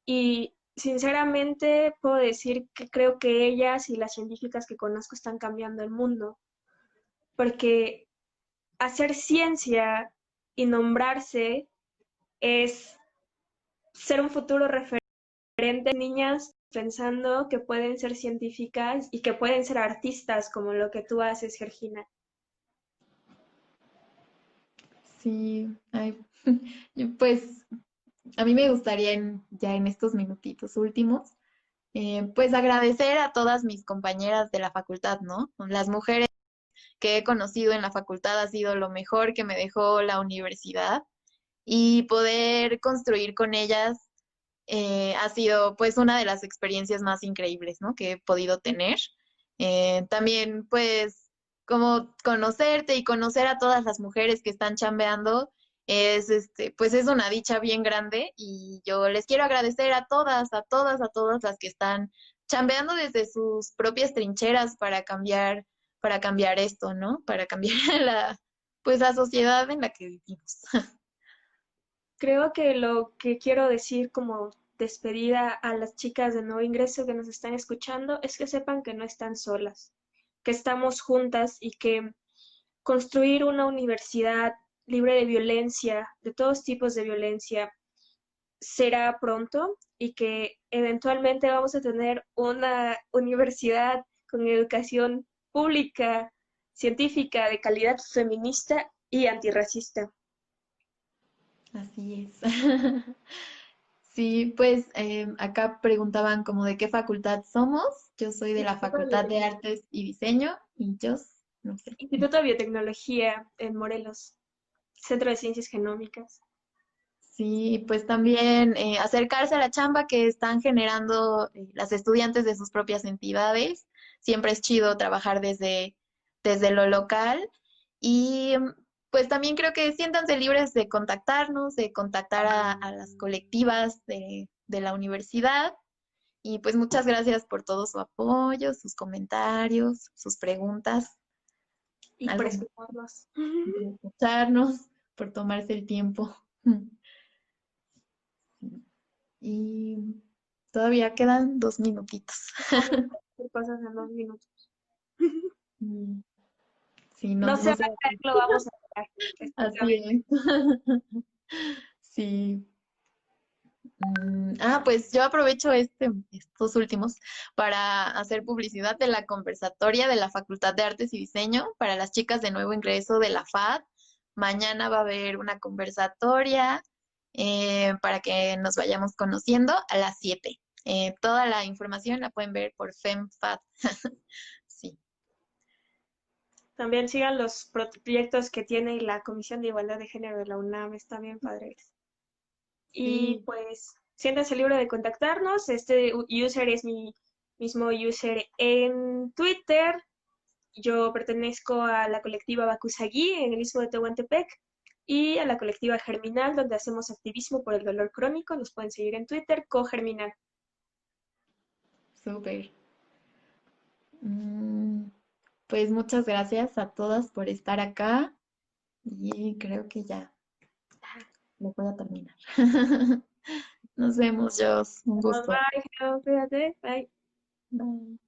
Y sinceramente puedo decir que creo que ellas y las científicas que conozco están cambiando el mundo, porque hacer ciencia y nombrarse es ser un futuro referente de niñas pensando que pueden ser científicas y que pueden ser artistas como lo que tú haces, Georgina. Sí, ay, pues a mí me gustaría ya en estos minutitos últimos, pues agradecer a todas mis compañeras de la facultad, ¿no? Las mujeres que he conocido en la facultad ha sido lo mejor que me dejó la universidad y poder construir con ellas ha sido pues una de las experiencias más increíbles, ¿no? Que he podido tener. También pues como conocerte y conocer a todas las mujeres que están chambeando es pues es una dicha bien grande y yo les quiero agradecer a todas, a todas, a todas las que están chambeando desde sus propias trincheras para cambiar esto, ¿no? Para cambiar pues la sociedad en la que vivimos. Creo que lo que quiero decir como despedida a las chicas de nuevo ingreso que nos están escuchando es que sepan que no están solas, que estamos juntas y que construir una universidad libre de violencia, de todos tipos de violencia, será pronto y que eventualmente vamos a tener una universidad con educación pública, científica, de calidad feminista y antirracista. Así es. Sí, pues acá preguntaban como de qué facultad somos. Yo soy de la Facultad de Artes y Diseño y yo, no sé. Instituto de Biotecnología en Morelos, Centro de Ciencias Genómicas. Sí, pues también acercarse a la chamba que están generando las estudiantes de sus propias entidades. Siempre es chido trabajar desde lo local y pues también creo que siéntanse libres de contactarnos, de contactar a las colectivas de la universidad. Y pues muchas gracias por todo su apoyo, sus comentarios, sus preguntas, Y por algo escucharnos. por escucharnos, por tomarse el tiempo. Y todavía quedan 2 minutitos. ¿Qué pasas en 2 minutos? Mm, Sí, no, No se no va sé. a caer, lo vamos a lograr. Así es. Sí. Pues yo aprovecho estos últimos para hacer publicidad de la conversatoria de la Facultad de Artes y Diseño para las chicas de nuevo ingreso de la FAD. Mañana va a haber una conversatoria para que nos vayamos conociendo a las 7. Toda la información la pueden ver por FEMFAD. Sí, También sigan los proyectos que tiene la Comisión de Igualdad de Género de la UNAM, está bien padres. Y sí, pues siéntanse libre de contactarnos. Este user es mi mismo user en Twitter. Yo pertenezco a la colectiva Bakusagi en el Istmo de Tehuantepec y a la colectiva Germinal, donde hacemos activismo por el dolor crónico. Nos pueden seguir en Twitter, cogerminal. súper. Mm, pues muchas gracias a todas por estar acá y creo que ya lo voy a terminar. Nos vemos, Jos. Un Bye, gusto. bye, cuídate, bye. Bye.